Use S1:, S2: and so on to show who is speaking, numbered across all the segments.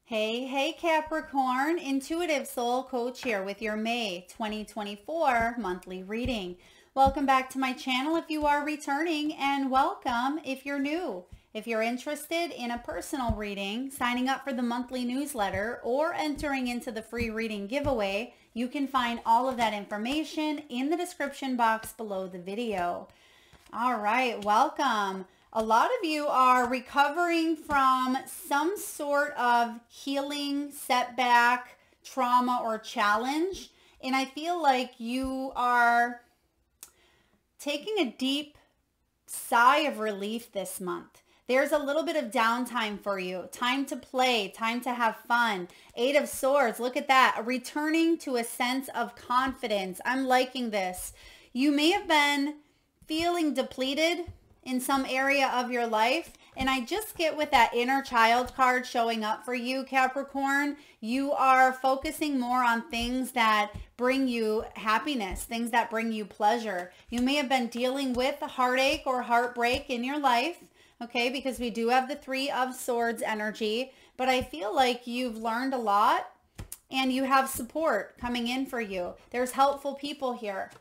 S1: Hey Capricorn, Intuitive Soul Coach here with your May 2024 monthly reading. Welcome back to my channel if you are returning, and welcome if you're new. If you're interested in a personal reading, signing up for the monthly newsletter, or entering into the free reading giveaway, you can find all of that information in the description box below the video. All right, welcome. A lot of you are recovering from some sort of healing, setback, trauma, or challenge. And I feel like you are taking a deep sigh of relief this month. There's a little bit of downtime for you. Time to play, time to have fun. Eight of Swords, look at that. Returning to a sense of confidence. I'm liking this. You may have been feeling depleted in some area of your life. And I just get with that inner child card showing up for you, Capricorn. You are focusing more on things that bring you happiness, things that bring you pleasure. You may have been dealing with heartache or heartbreak in your life, okay, because we do have the Three of Swords energy. But I feel like you've learned a lot and you have support coming in for you. There's helpful people here.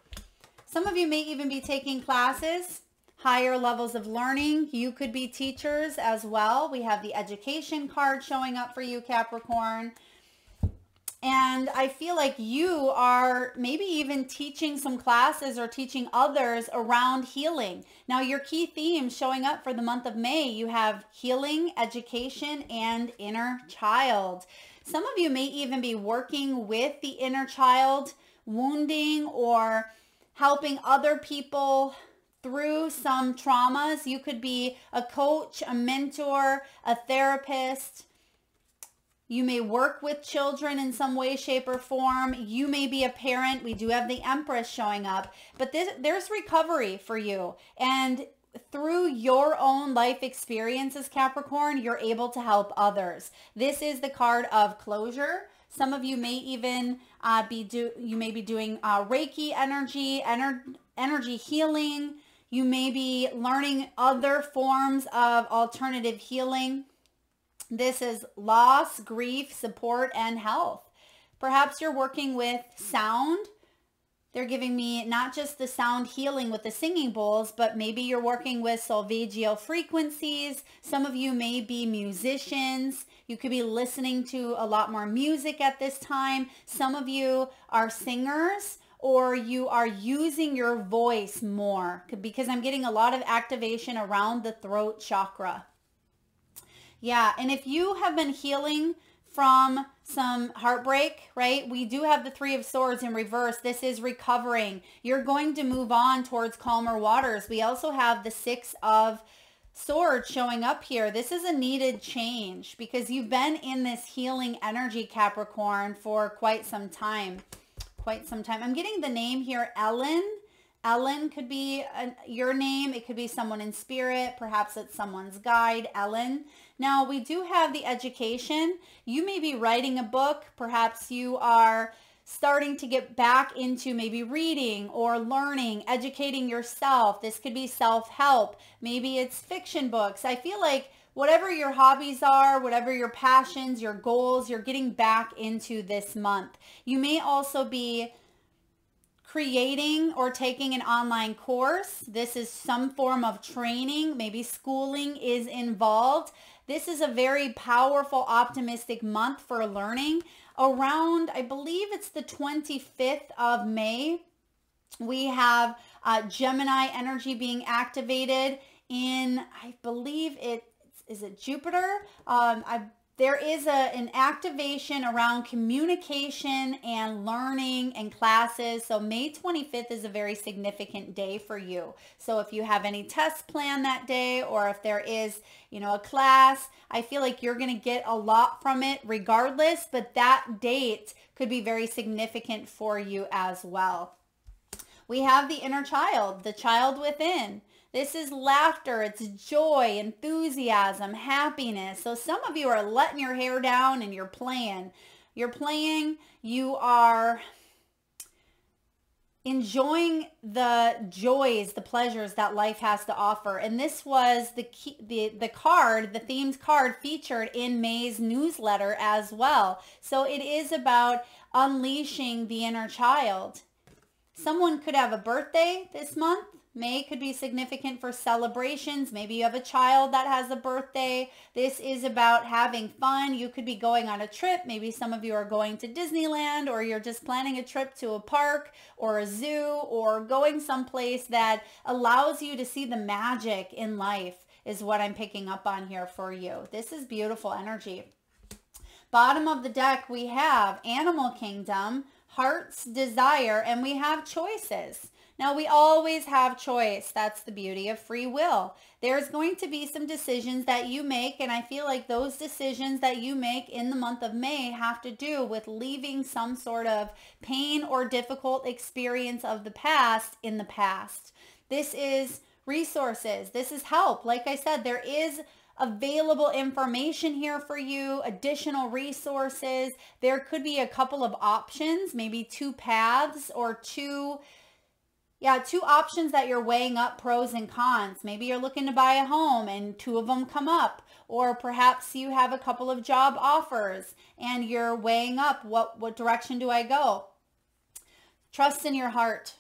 S1: Some of you may even be taking classes, higher levels of learning. You could be teachers as well. We have the education card showing up for you, Capricorn. And I feel like you are maybe even teaching some classes or teaching others around healing. Now, your key themes showing up for the month of May, you have healing, education, and inner child. Some of you may even be working with the inner child, wounding or helping other people through some traumas. You could be a coach, a mentor, a therapist. You may work with children in some way, shape, or form. You may be a parent. We do have the Empress showing up. But there's recovery for you. And through your own life experiences, Capricorn, you're able to help others. This is the card of closure. Some of you may even be doing Reiki energy healing. You may be learning other forms of alternative healing. This is loss, grief, support, and health. Perhaps you're working with sound. They're giving me not just the sound healing with the singing bowls, but maybe you're working with solfeggio frequencies. Some of you may be musicians. You could be listening to a lot more music at this time. Some of you are singers, or you are using your voice more, because I'm getting a lot of activation around the throat chakra. Yeah, and if you have been healing from some heartbreak, right? We do have the Three of Swords in reverse. This is recovering. You're going to move on towards calmer waters. We also have the Six of Swords showing up here. This is a needed change because you've been in this healing energy, Capricorn, for quite some time. I'm getting the name here, Ellen. Ellen could be your name. It could be someone in spirit. Perhaps it's someone's guide, Ellen. Now, we do have the education. You may be writing a book. Perhaps you are starting to get back into maybe reading or learning, educating yourself. This could be self-help. Maybe it's fiction books. I feel like whatever your hobbies are, whatever your passions, your goals, you're getting back into this month. You may also be creating or taking an online course. This is some form of training. Maybe schooling is involved. This is a very powerful, optimistic month for learning. Around, I believe it's the 25th of May, we have Gemini energy being activated in, I believe is it Jupiter? There is an activation around communication and learning and classes. So May 25th is a very significant day for you. So if you have any tests planned that day, or if there is, a class, I feel like you're going to get a lot from it regardless, but that date could be very significant for you as well. We have the inner child, the child within. This is laughter, it's joy, enthusiasm, happiness. So some of you are letting your hair down and you're playing. You are enjoying the joys, the pleasures that life has to offer. And this was the key, the card, the themed card featured in May's newsletter as well. So it is about unleashing the inner child. Someone could have a birthday this month. May could be significant for celebrations. Maybe you have a child that has a birthday. This is about having fun. You could be going on a trip. Maybe some of you are going to Disneyland, or you're just planning a trip to a park or a zoo, or going someplace that allows you to see the magic in life is what I'm picking up on here for you. This is beautiful energy. Bottom of the deck, we have Animal Kingdom, Heart's Desire, and we have choices. Now, we always have choice. That's the beauty of free will. There's going to be some decisions that you make, and I feel like those decisions that you make in the month of May have to do with leaving some sort of pain or difficult experience of the past in the past. This is resources. This is help. Like I said, there is available information here for you, additional resources. There could be a couple of options, maybe two paths or two options that you're weighing up, pros and cons. Maybe you're looking to buy a home and two of them come up, or perhaps you have a couple of job offers and you're weighing up what direction do I go? Trust in your heart.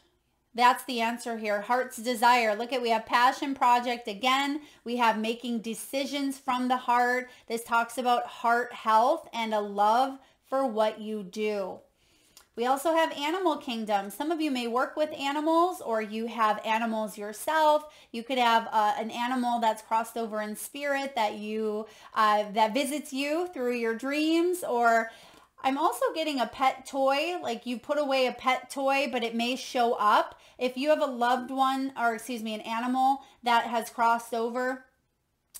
S1: That's the answer here. Heart's Desire. Look at, we have Passion Project again. We have making decisions from the heart. This talks about heart health and a love for what you do. We also have Animal Kingdom. Some of you may work with animals, or you have animals yourself. You could have an animal that's crossed over in spirit that that visits you through your dreams. Or I'm also getting a pet toy, like you put away a pet toy, but it may show up. If you have a loved one, or excuse me, an animal that has crossed over,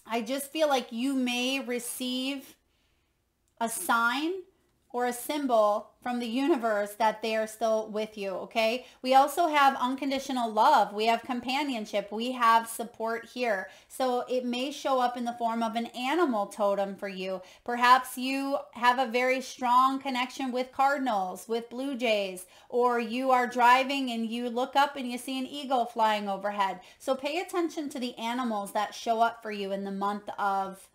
S1: I just feel like you may receive a sign or a symbol from the universe that they are still with you, okay? We also have unconditional love. We have companionship. We have support here. So it may show up in the form of an animal totem for you. Perhaps you have a very strong connection with cardinals, with blue jays, or you are driving and you look up and you see an eagle flying overhead. So pay attention to the animals that show up for you in the month of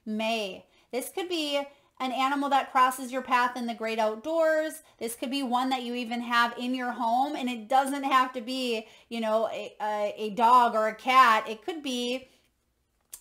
S1: May. This could be an animal that crosses your path in the great outdoors. This could be one that you even have in your home, and it doesn't have to be, you know, a dog or a cat. It could be,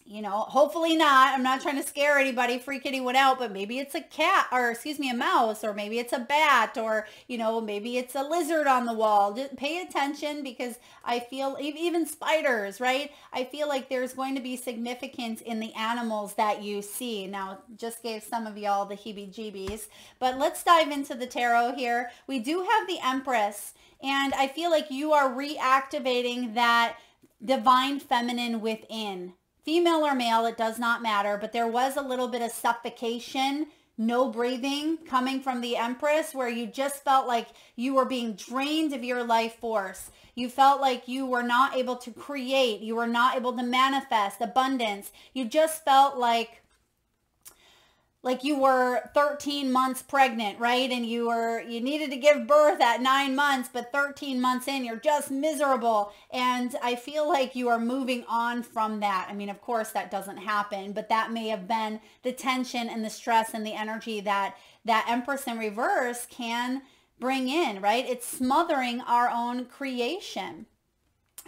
S1: you know, hopefully not. I'm not trying to scare anybody, freak anyone out, but maybe it's a cat, or excuse me, a mouse, or maybe it's a bat, or, you know, maybe it's a lizard on the wall. Just pay attention, because I feel even spiders, right? I feel like there's going to be significance in the animals that you see. Now, just gave some of y'all the heebie-jeebies, but let's dive into the tarot here. We do have the Empress, and I feel like you are reactivating that divine feminine within. Female or male, it does not matter, but there was a little bit of suffocation, no breathing coming from the Empress, where you just felt like you were being drained of your life force. You felt like you were not able to create. You were not able to manifest abundance. You just felt like you were 13 months pregnant, right? And you needed to give birth at 9 months, but 13 months in, you're just miserable. And I feel like you are moving on from that. I mean, of course that doesn't happen, but that may have been the tension and the stress and the energy that Empress in reverse can bring in, right? It's smothering our own creation.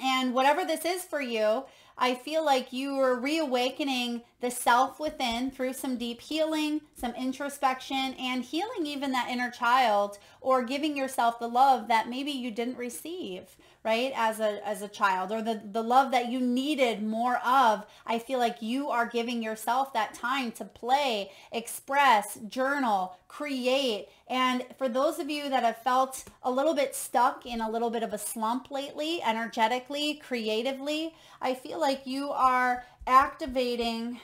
S1: And whatever this is for you, I feel like you are reawakening the self within through some deep healing, some introspection, and healing even that inner child, or giving yourself the love that maybe you didn't receive, right, as a child, or the love that you needed more of. I feel like you are giving yourself that time to play, express, journal, create. And for those of you that have felt a little bit stuck in a little bit of a slump lately, energetically, creatively, I feel like you are activating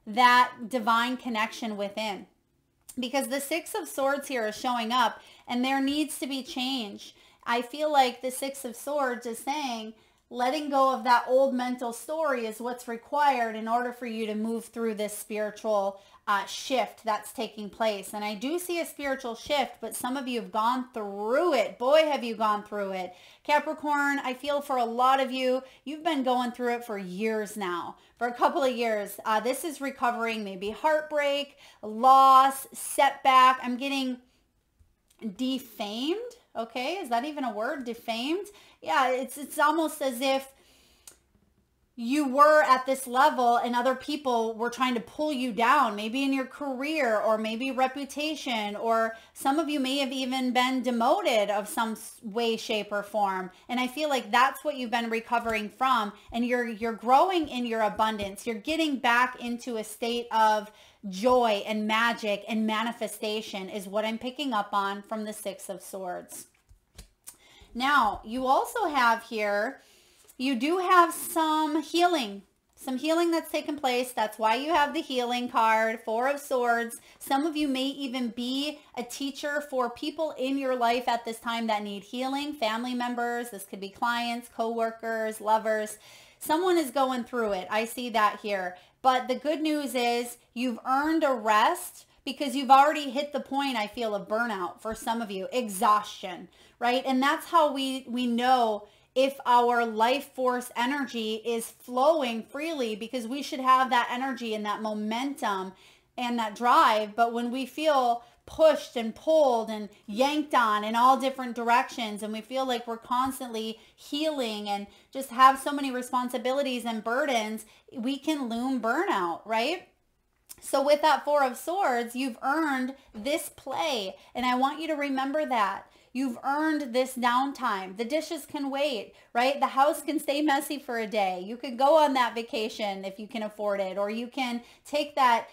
S1: that divine connection within. Because the Six of Swords here is showing up, and there needs to be change. I feel like the Six of Swords is saying, letting go of that old mental story is what's required in order for you to move through this spiritual shift that's taking place. And I do see a spiritual shift, but some of you have gone through it. Boy, have you gone through it. Capricorn, I feel for a lot of you, you've been going through it for years now, for a couple of years. This is recovering, maybe heartbreak, loss, setback. I'm getting defamed. Okay, is that even a word? Defamed? Yeah, it's almost as if you were at this level and other people were trying to pull you down, maybe in your career or maybe reputation, or some of you may have even been demoted of some way, shape, or form. And I feel like that's what you've been recovering from, and you're growing in your abundance. You're getting back into a state of joy and magic and manifestation is what I'm picking up on from the Six of Swords. Now, you also have here, you do have some healing that's taken place. That's why you have the healing card, Four of Swords. Some of you may even be a teacher for people in your life at this time that need healing, family members. This could be clients, co-workers, lovers. Someone is going through it. I see that here. But the good news is you've earned a rest, because you've already hit the point, I feel, of burnout for some of you, exhaustion, right? And that's how we know if our life force energy is flowing freely, because we should have that energy and that momentum and that drive. But when we feel pushed and pulled and yanked on in all different directions, and we feel like we're constantly healing and just have so many responsibilities and burdens, we can loom burnout, right? So with that Four of Swords, you've earned this play. And I want you to remember that. You've earned this downtime. The dishes can wait, right? The house can stay messy for a day. You could go on that vacation if you can afford it, or you can take that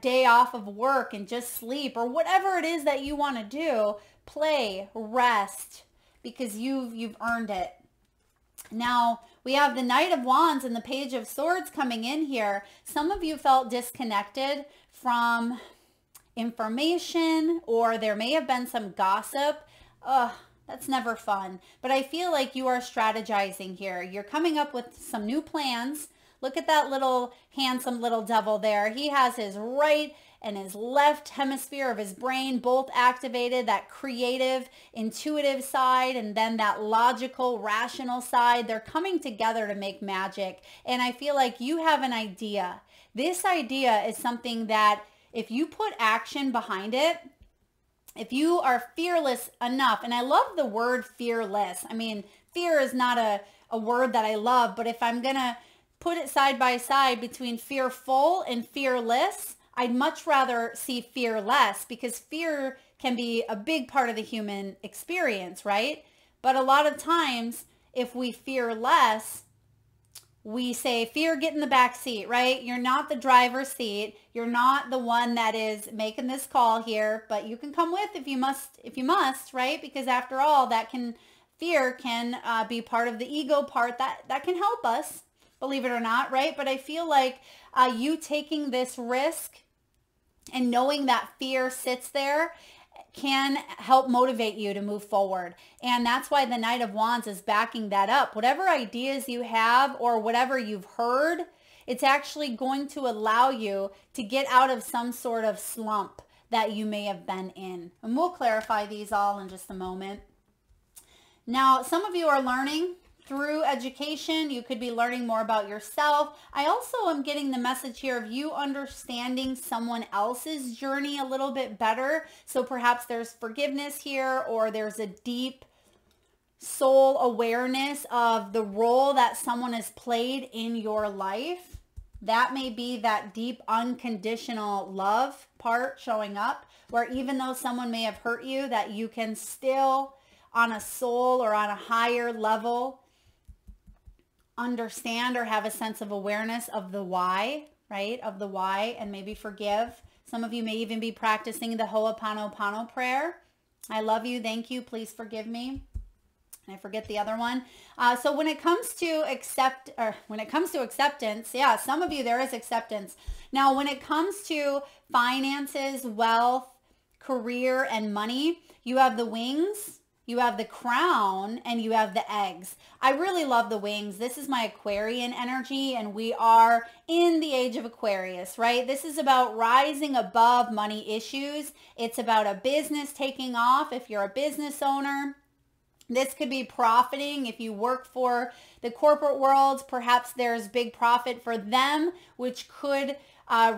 S1: day off of work and just sleep, or whatever it is that you want to do. Play, rest, because you've earned it. Now, we have the Knight of Wands and the Page of Swords coming in here. Some of you felt disconnected from information, or there may have been some gossip. Ugh, that's never fun. But I feel like you are strategizing here. You're coming up with some new plans. Look at that little handsome little devil there. He has his right and his left hemisphere of his brain both activated, that creative, intuitive side, and then that logical, rational side. They're coming together to make magic. And I feel like you have an idea. This idea is something that if you put action behind it, if you are fearless enough, and I love the word fearless. I mean, fear is not a word that I love, but if I'm going to put it side by side between fearful and fearless, I'd much rather see fearless, because fear can be a big part of the human experience, right? But a lot of times, if we fear less, we say, fear, get in the back seat, right? You're not the driver's seat. You're not the one that is making this call here, but you can come with if you must, right? Because after all, fear can be part of the ego part that can help us, believe it or not, right? But I feel like you taking this risk and knowing that fear sits there can help motivate you to move forward. And that's why the Knight of Wands is backing that up. Whatever ideas you have or whatever you've heard, it's actually going to allow you to get out of some sort of slump that you may have been in. And we'll clarify these all in just a moment. Now, some of you are learning through education. You could be learning more about yourself. I also am getting the message here of you understanding someone else's journey a little bit better. So perhaps there's forgiveness here, or there's a deep soul awareness of the role that someone has played in your life. That may be that deep unconditional love part showing up, where even though someone may have hurt you, that you can still, on a soul or on a higher level, understand or have a sense of awareness of the why, right? Of the why, and maybe forgive. Some of you may even be practicing the Ho'oponopono prayer. I love you. Thank you. Please forgive me. And I forget the other one. So when it comes to acceptance, yeah, some of you, there is acceptance. Now, when it comes to finances, wealth, career, and money, you have the wings. you have the crown, and you have the eggs. I really love the wings. This is my Aquarian energy, and we are in the age of Aquarius, right? This is about rising above money issues. It's about a business taking off if you're a business owner. This could be profiting if you work for the corporate world. Perhaps there's big profit for them, which could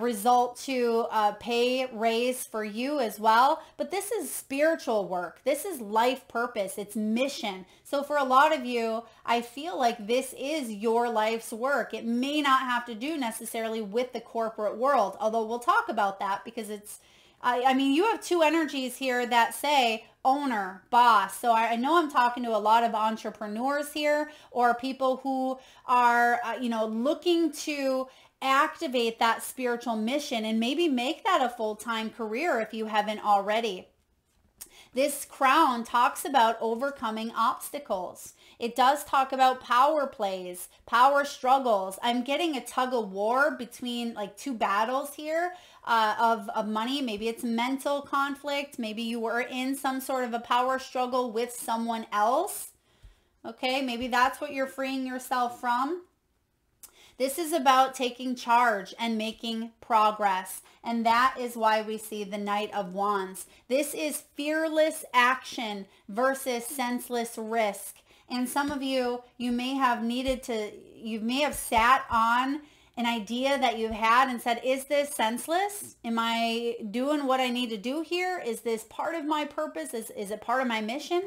S1: result to a pay raise for you as well. But this is spiritual work. This is life purpose. It's mission. So for a lot of you, I feel like this is your life's work. It may not have to do necessarily with the corporate world, although we'll talk about that because it's, I mean, you have two energies here that say owner, boss. So I know I'm talking to a lot of entrepreneurs here, or people who are, looking to activate that spiritual mission and maybe make that a full-time career if you haven't already. This crown talks about overcoming obstacles. It does talk about power plays, power struggles. I'm getting a tug of war between like two battles here of money. Maybe it's mental conflict. Maybe you were in some sort of a power struggle with someone else. Okay, maybe that's what you're freeing yourself from. This is about taking charge and making progress. And that is why we see the Knight of Wands. This is fearless action versus senseless risk. And some of you, you may have sat on an idea that you've had and said, is this senseless? Am I doing what I need to do here? Is this part of my purpose? Is it part of my mission?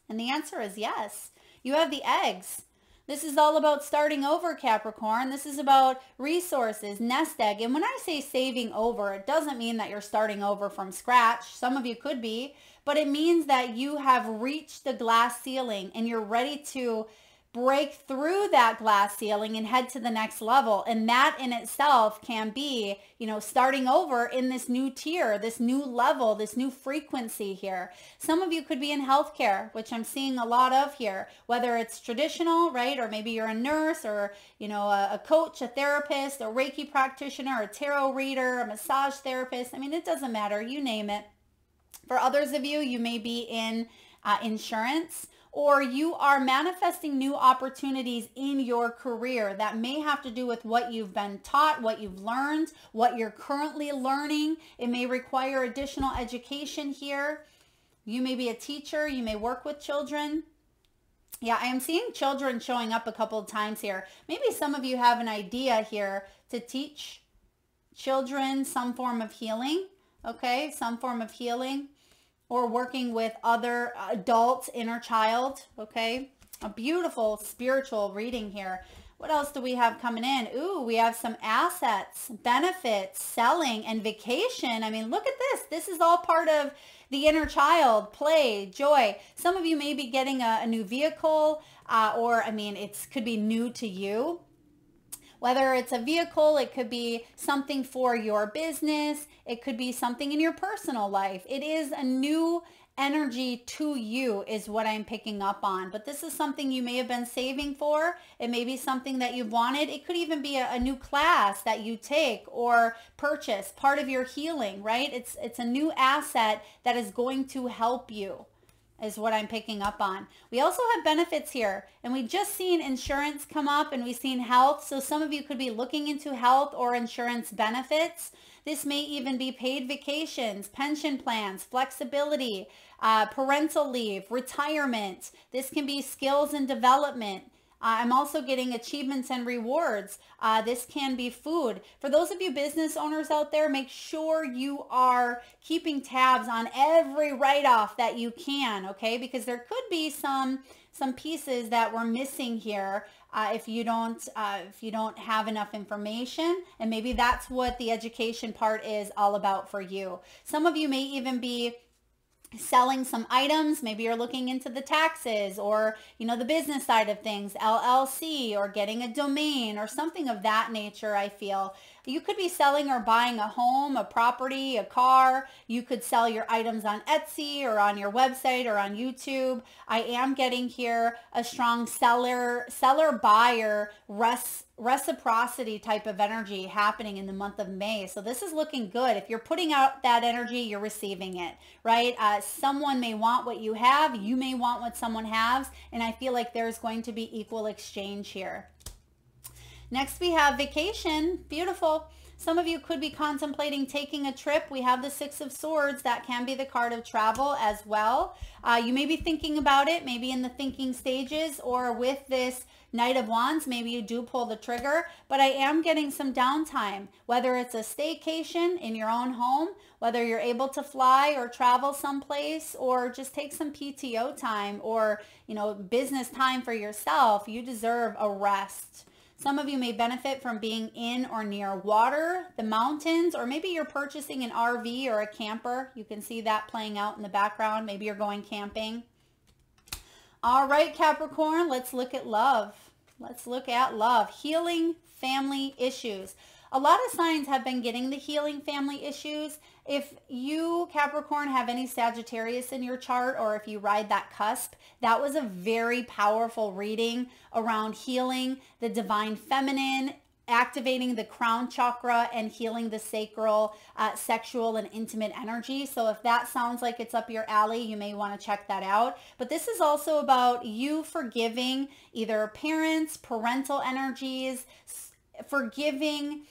S1: And the answer is yes. You have the eggs. This is all about starting over, Capricorn. This is about resources, nest egg. And when I say saving over, it doesn't mean that you're starting over from scratch. Some of you could be, but it means that you have reached the glass ceiling and you're ready to break through that glass ceiling and head to the next level. And that in itself can be, starting over in this new tier, this new level, this new frequency here. Some of you could be in healthcare, which I'm seeing a lot of here, whether it's traditional, right? Or maybe you're a nurse or, a coach, a therapist, a Reiki practitioner, a tarot reader, a massage therapist. I mean, it doesn't matter. You name it. For others of you, you may be in insurance, or you are manifesting new opportunities in your career that may have to do with what you've been taught, what you've learned, what you're currently learning. It may require additional education here. You may be a teacher. You may work with children. Yeah, I am seeing children showing up a couple of times here. Maybe some of you have an idea here to teach children some form of healing, okay? Some form of healing. Or working with other adults, inner child, okay? A beautiful spiritual reading here. What else do we have coming in? Ooh, we have some assets, benefits, selling, and vacation. I mean, look at this. This is all part of the inner child, play, joy. Some of you may be getting a new vehicle, it could be new to you. Whether it's a vehicle, it could be something for your business. It could be something in your personal life. It is a new energy to you is what I'm picking up on. But this is something you may have been saving for. It may be something that you've wanted. It could even be a new class that you take or purchase, part of your healing, right? It's a new asset that is going to help you, is what I'm picking up on. We also have benefits here, and we just seen insurance come up, and we've seen health. So some of you could be looking into health or insurance benefits. This may even be paid vacations, pension plans, flexibility, parental leave, retirement. This can be skills and development. I'm also getting achievements and rewards. This can be food. For those of you business owners out there, make sure you are keeping tabs on every write-off that you can, okay? Because there could be some pieces that we're missing here if you don't have enough information, and maybe that's what the education part is all about for you. Some of you may even be selling some items. Maybe you're looking into the taxes or, the business side of things, LLC, or getting a domain or something of that nature, I feel. You could be selling or buying a home, a property, a car. You could sell your items on Etsy or on your website or on YouTube. I am getting here a strong seller-buyer reciprocity type of energy happening in the month of May. So this is looking good. If you're putting out that energy, you're receiving it, right? Someone may want what you have. You may want what someone has. And I feel like there's going to be equal exchange here. Next, we have vacation. Beautiful. Some of you could be contemplating taking a trip. We have the Six of Swords. That can be the card of travel as well. You may be thinking about it, maybe in the thinking stages, or with this Knight of Wands, maybe you do pull the trigger, but I am getting some downtime, whether it's a staycation in your own home, whether you're able to fly or travel someplace, or just take some PTO time or, business time for yourself. You deserve a rest. Some of you may benefit from being in or near water, the mountains, or maybe you're purchasing an RV or a camper. You can see that playing out in the background. Maybe you're going camping. All right, Capricorn, let's look at love. Let's look at love. Healing family issues. A lot of signs have been getting the healing family issues. If you, Capricorn, have any Sagittarius in your chart, or if you ride that cusp, that was a very powerful reading around healing the divine feminine, activating the crown chakra, and healing the sacral, sexual, and intimate energy. So if that sounds like it's up your alley, you may want to check that out. But this is also about you forgiving either parents, parental energies, forgiving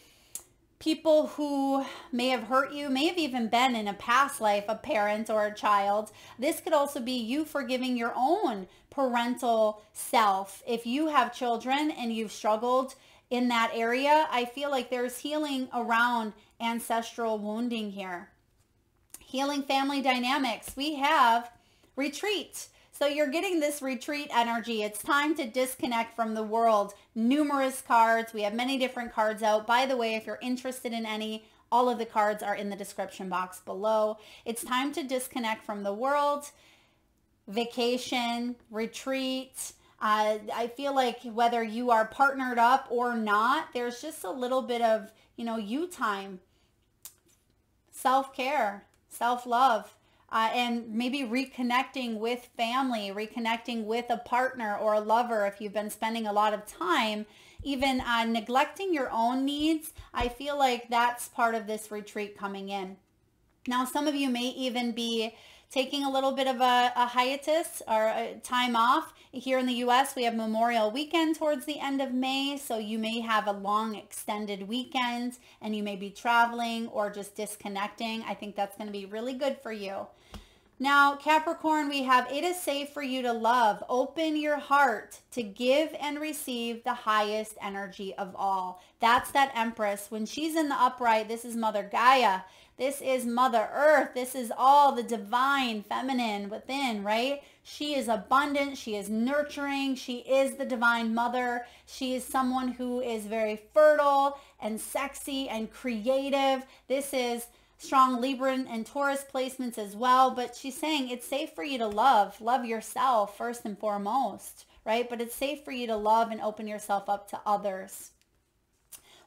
S1: people who may have hurt you, may have even been in a past life a parent or a child. This could also be you forgiving your own parental self. If you have children and you've struggled in that area, I feel like there's healing around ancestral wounding here. Healing family dynamics. We have retreat. So you're getting this retreat energy. It's time to disconnect from the world. Numerous cards. We have many different cards out. By the way, if you're interested in any, all of the cards are in the description box below. It's time to disconnect from the world. Vacation, retreat. I feel like whether you are partnered up or not, there's just a little bit of, you time, self-care, self-love. And maybe reconnecting with family, reconnecting with a partner or a lover if you've been spending a lot of time, even neglecting your own needs. I feel like that's part of this retreat coming in. Now, some of you may even be taking a little bit of a hiatus or a time off. Here in the U.S., we have Memorial Weekend towards the end of May, so you may have a long extended weekend and you may be traveling or just disconnecting. I think that's going to be really good for you. Now, Capricorn, we have, it is safe for you to love. Open your heart to give and receive the highest energy of all. That's that Empress. When she's in the upright, this is Mother Gaia. This is Mother Earth. This is all the divine feminine within, right? She is abundant. She is nurturing. She is the divine mother. She is someone who is very fertile and sexy and creative. This is strong Libra and Taurus placements as well. But she's saying it's safe for you to love. Love yourself first and foremost, right? But it's safe for you to love and open yourself up to others.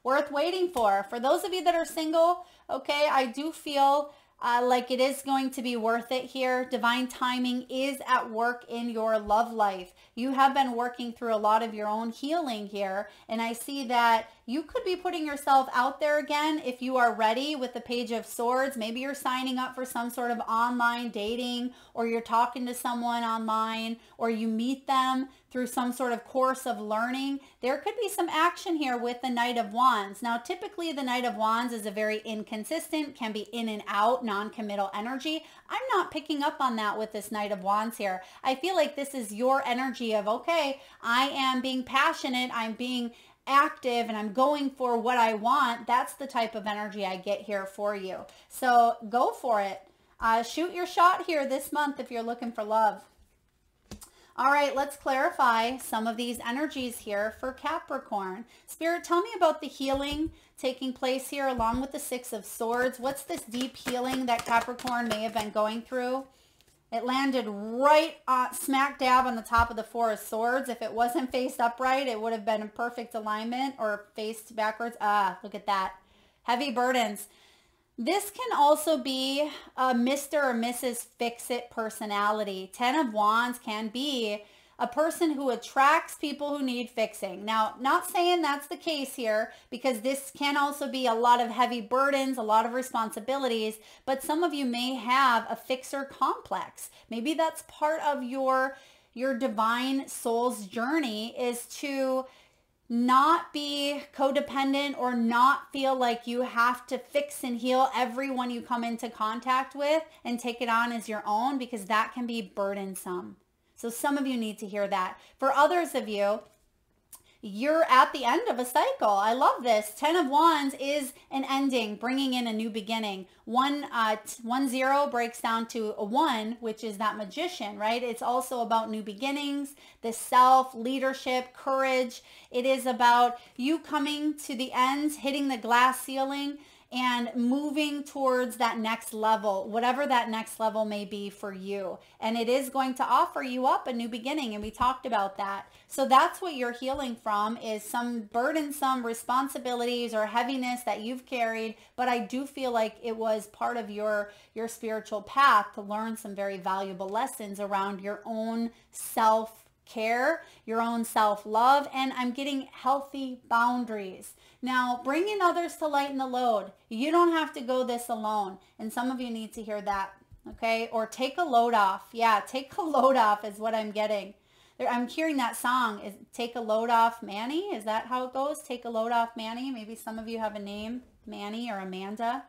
S1: Worth waiting for. For those of you that are single, okay, I do feel like it is going to be worth it here. Divine timing is at work in your love life. You have been working through a lot of your own healing here, and I see that you could be putting yourself out there again if you are ready with the Page of Swords. Maybe you're signing up for some sort of online dating, or you're talking to someone online, or you meet them through some sort of course of learning. There could be some action here with the Knight of Wands. Now, typically the Knight of Wands is a very inconsistent, can be in and out, non-committal energy. I'm not picking up on that with this Knight of Wands here. I feel like this is your energy of, okay, I am being passionate, I'm being active, and I'm going for what I want. That's the type of energy I get here for you. So go for it. Shoot your shot here this month if you're looking for love. All right, let's clarify some of these energies here for Capricorn. Spirit, tell me about the healing taking place here along with the Six of Swords. What's this deep healing that Capricorn may have been going through? It landed right smack dab on the top of the Four of Swords. If it wasn't faced upright, it would have been in perfect alignment, or faced backwards. Look at that. Heavy burdens. This can also be a Mr. or Mrs. Fix-It personality. 10 of Wands can be a person who attracts people who need fixing. Now, not saying that's the case here, because this can also be a lot of heavy burdens, a lot of responsibilities, but some of you may have a fixer complex. Maybe that's part of your divine soul's journey, is to not be codependent or not feel like you have to fix and heal everyone you come into contact with and take it on as your own, because that can be burdensome. So some of you need to hear that. For others of you, you're at the end of a cycle. I love this. 10 of Wands is an ending, bringing in a new beginning. 1-0 breaks down to a 1, which is that Magician, right? It's also about new beginnings, the self, leadership, courage. It is about you coming to the end, hitting the glass ceiling, and moving towards that next level, whatever that next level may be for you. And it is going to offer you up a new beginning, and we talked about that. So that's what you're healing from, is some burdensome responsibilities or heaviness that you've carried, but I do feel like it was part of your spiritual path to learn some very valuable lessons around your own self-care, your own self-love, and I'm getting healthy boundaries. Now, bringing others to lighten the load. You don't have to go this alone. And some of you need to hear that, okay? Or take a load off. Yeah, take a load off is what I'm getting. I'm hearing that song, is Take a Load Off Manny. Is that how it goes? Take a Load Off Manny. Maybe some of you have a name, Manny or Amanda.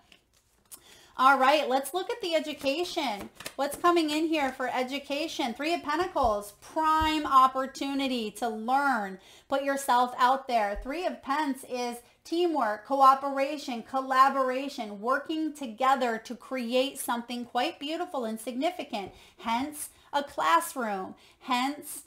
S1: All right, let's look at the education. What's coming in here for education? 3 of Pentacles, prime opportunity to learn, put yourself out there. 3 of Pence is teamwork, cooperation, collaboration, working together to create something quite beautiful and significant. Hence, a classroom. Hence,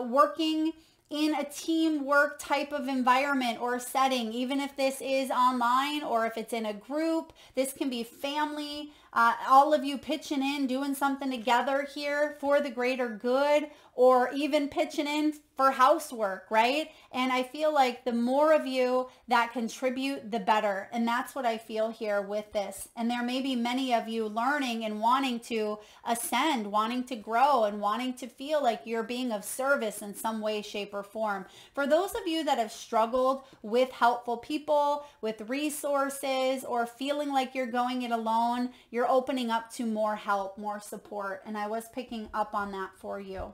S1: working in a teamwork type of environment or setting, even if this is online or if it's in a group. This can be family, all of you pitching in, doing something together here for the greater good, or even pitching in for housework, right? And I feel like the more of you that contribute, the better. And that's what I feel here with this. And there may be many of you learning and wanting to ascend, wanting to grow, and wanting to feel like you're being of service in some way, shape, or form. For those of you that have struggled with helpful people, with resources, or feeling like you're going it alone, you're opening up to more help, more support. And I was picking up on that for you.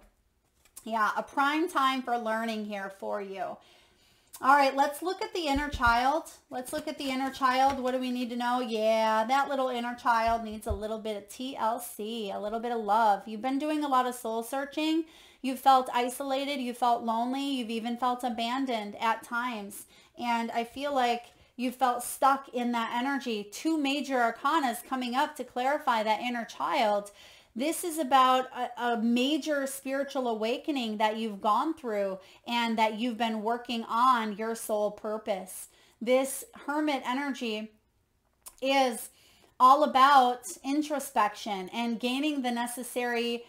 S1: Yeah, a prime time for learning here for you. All right, let's look at the inner child. Let's look at the inner child. What do we need to know? Yeah, that little inner child needs a little bit of TLC, a little bit of love. You've been doing a lot of soul searching. You've felt isolated. You felt lonely. You've even felt abandoned at times. And I feel like you felt stuck in that energy. 2 major arcanas coming up to clarify that inner child. This is about a major spiritual awakening that you've gone through and that you've been working on your soul purpose. This Hermit energy is all about introspection and gaining the necessary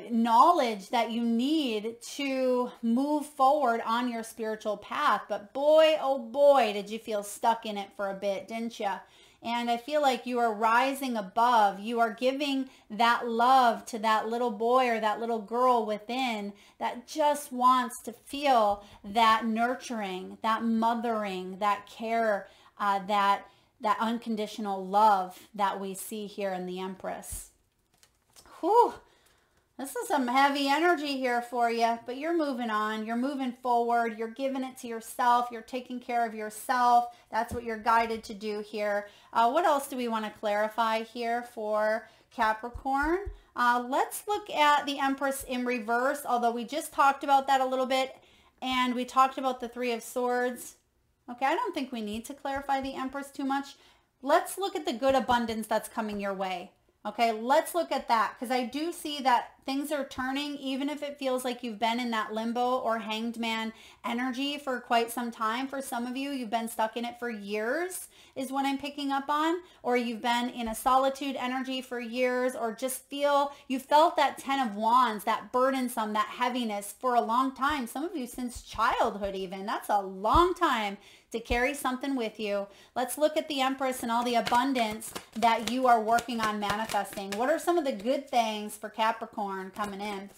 S1: knowledge that you need to move forward on your spiritual path. But boy, oh boy, did you feel stuck in it for a bit, didn't you? And I feel like you are rising above. You are giving that love to that little boy or that little girl within that just wants to feel that nurturing, that mothering, that care, that unconditional love that we see here in the Empress. Whew. This is some heavy energy here for you, but you're moving on. You're moving forward. You're giving it to yourself. You're taking care of yourself. That's what you're guided to do here. What else do we want to clarify here for Capricorn? Let's look at the Empress in reverse, although we just talked about that a little bit, and we talked about the 3 of Swords. Okay, I don't think we need to clarify the Empress too much. Let's look at the good abundance that's coming your way. Okay, let's look at that, because I do see that things are turning, even if it feels like you've been in that limbo or hanged man energy for quite some time. For some of you, you've been stuck in it for years is what I'm picking up on, or you've been in a solitude energy for years, or just you felt that 10 of Wands, that burdensome, that heaviness for a long time. Some of you since childhood even. That's a long time to carry something with you. Let's look at the Empress and all the abundance that you are working on manifesting. What are some of the good things for Capricorn coming in?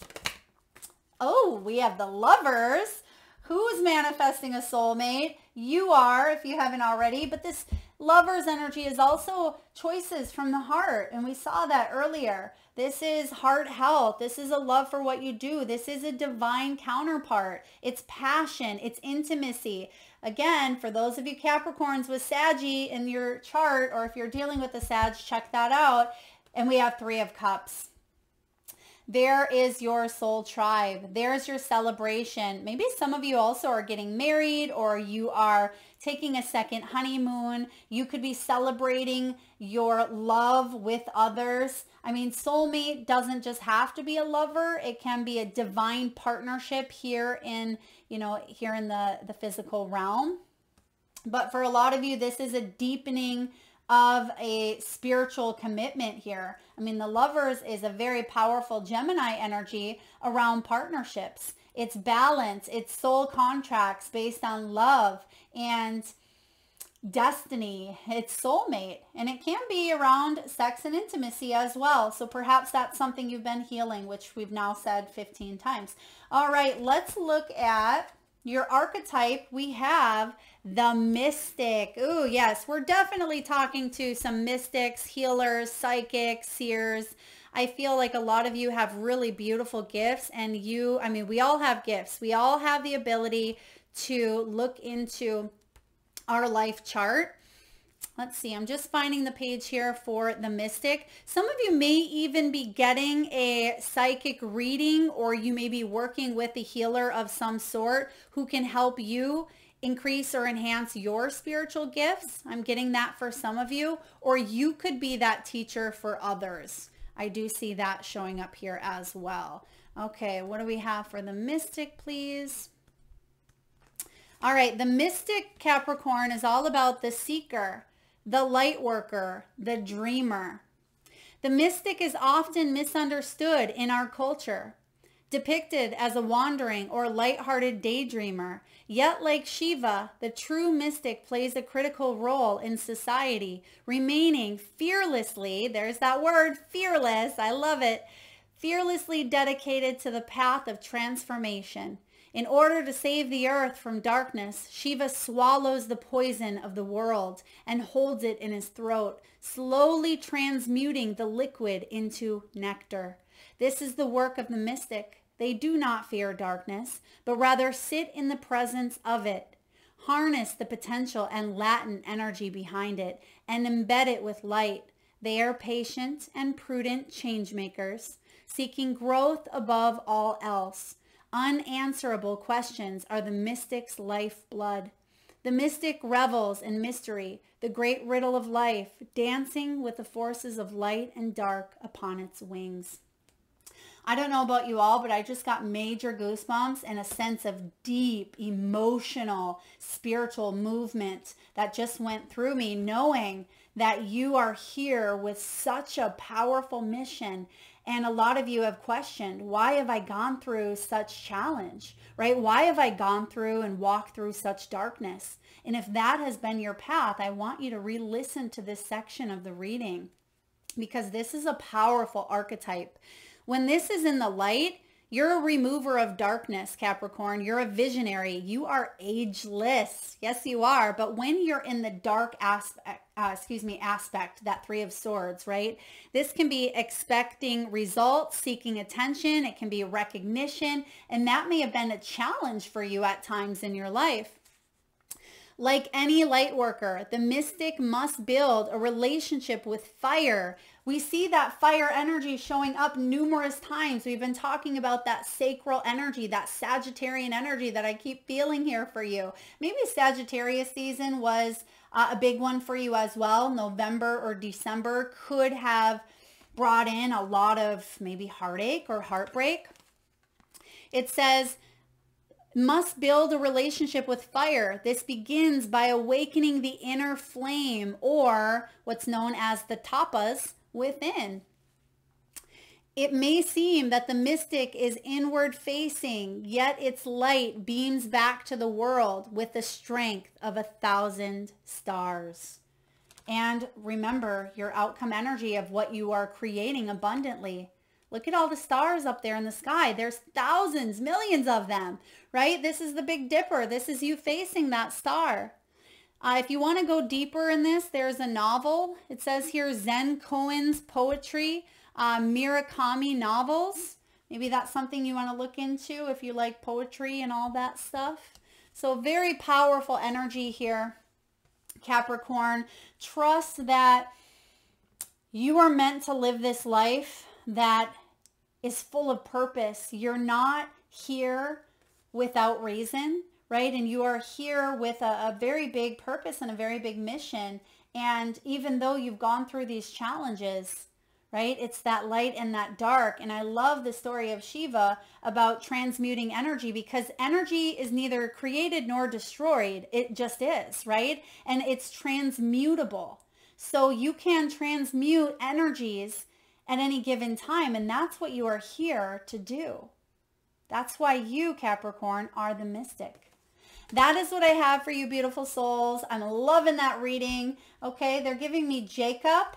S1: Oh, we have the Lovers. Who's manifesting a soulmate? You are, if you haven't already, but this Lover's energy is also choices from the heart. And we saw that earlier. This is heart health. This is a love for what you do. This is a divine counterpart. It's passion. It's intimacy. Again, for those of you Capricorns with Saggy in your chart, or if you're dealing with a Sag, check that out. And we have 3 of Cups. There is your soul tribe. There's your celebration. Maybe some of you also are getting married, or you are taking a second honeymoon. You could be celebrating your love with others. I mean, soulmate doesn't just have to be a lover. It can be a divine partnership here in, here in the physical realm. But for a lot of you, this is a deepening of a spiritual commitment here. I mean, the Lovers is a very powerful Gemini energy around partnerships. It's balance, it's soul contracts based on love and destiny. It's soulmate, and it can be around sex and intimacy as well. So perhaps that's something you've been healing, which we've now said 15 times. All right, let's look at your archetype. We have the Mystic. Ooh, yes, we're definitely talking to some mystics, healers, psychics, seers. I feel like a lot of you have really beautiful gifts, and we all have gifts. We all have the ability to look into our life chart. Let's see, I'm just finding the page here for the Mystic. Some of you may even be getting a psychic reading, or you may be working with a healer of some sort who can help you increase or enhance your spiritual gifts. I'm getting that for some of you, or you could be that teacher for others. I do see that showing up here as well. Okay, what do we have for the Mystic, please? All right, the Mystic Capricorn is all about the seeker, the light worker, the dreamer. The Mystic is often misunderstood in our culture, depicted as a wandering or lighthearted daydreamer. Yet, like Shiva, the true mystic plays a critical role in society, remaining fearlessly, there's that word, fearless, I love it, fearlessly dedicated to the path of transformation. In order to save the earth from darkness, Shiva swallows the poison of the world and holds it in his throat, slowly transmuting the liquid into nectar. This is the work of the mystic. They do not fear darkness, but rather sit in the presence of it, harness the potential and latent energy behind it, and embed it with light. They are patient and prudent change makers, seeking growth above all else. Unanswerable questions are the mystic's lifeblood. The mystic revels in mystery, the great riddle of life, dancing with the forces of light and dark upon its wings. I don't know about you all, but I just got major goosebumps and a sense of deep, emotional, spiritual movement that just went through me, knowing that you are here with such a powerful mission. And a lot of you have questioned, why have I gone through such challenge, right? Why have I gone through and walked through such darkness? And if that has been your path, I want you to re-listen to this section of the reading, because this is a powerful archetype. When this is in the light, you're a remover of darkness, Capricorn. You're a visionary. You are ageless. Yes, you are. But when you're in the dark aspect, that 3 of Swords, right? This can be expecting results, seeking attention. It can be recognition. And that may have been a challenge for you at times in your life. Like any light worker, the mystic must build a relationship with fire. We see that fire energy showing up numerous times. We've been talking about that sacral energy, that Sagittarian energy that I keep feeling here for you. Maybe Sagittarius season was a big one for you as well. November or December could have brought in a lot of maybe heartache or heartbreak. It says, must build a relationship with fire. This begins by awakening the inner flame, or what's known as the tapas within. It may seem that the mystic is inward facing, yet its light beams back to the world with the strength of 1,000 stars. And remember your outcome energy of what you are creating abundantly. Look at all the stars up there in the sky. There's thousands, millions of them, right? This is the Big Dipper. This is you facing that star. If you want to go deeper in this, there's a novel. It says here Zen Cohen's poetry, Murakami novels. Maybe that's something you want to look into if you like poetry and all that stuff. So very powerful energy here, Capricorn. Trust that you are meant to live this life that is full of purpose. You're not here without reason, right? And you are here with a very big purpose and a very big mission. And even though you've gone through these challenges, right, it's that light and that dark. And I love the story of Shiva about transmuting energy, because energy is neither created nor destroyed. It just is, right? And it's transmutable. So you can transmute energies at any given time. And that's what you are here to do. That's why you, Capricorn, are the mystic. That is what I have for you, beautiful souls. I'm loving that reading. Okay, they're giving me Jacob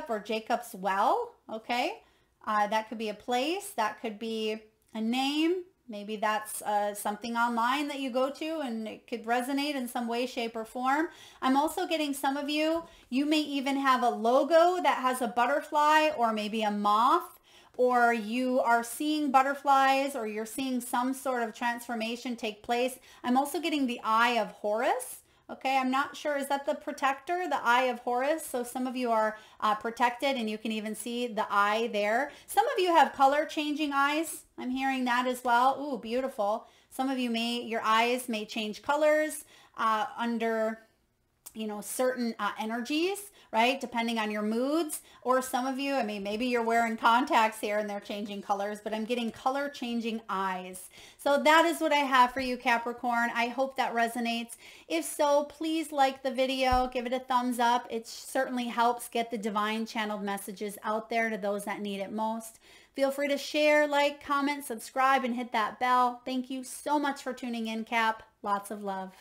S1: or Jacob's Well. Okay, that could be a place. That could be a name. Maybe that's something online that you go to and it could resonate in some way, shape, or form. I'm also getting some of you, you may even have a logo that has a butterfly or maybe a moth, or you are seeing butterflies, or you're seeing some sort of transformation take place. I'm also getting the Eye of Horus. Okay, I'm not sure. Is that the protector, the Eye of Horus? So some of you are protected, and you can even see the eye there. Some of you have color changing eyes. I'm hearing that as well. Ooh, beautiful. Some of you your eyes may change colors under, certain energies, right? Depending on your moods. Or some of you, I mean, maybe you're wearing contacts here and they're changing colors, but I'm getting color changing eyes. So that is what I have for you, Capricorn. I hope that resonates. If so, please like the video, give it a thumbs up. It certainly helps get the divine channeled messages out there to those that need it most. Feel free to share, like, comment, subscribe, and hit that bell. Thank you so much for tuning in, Cap. Lots of love.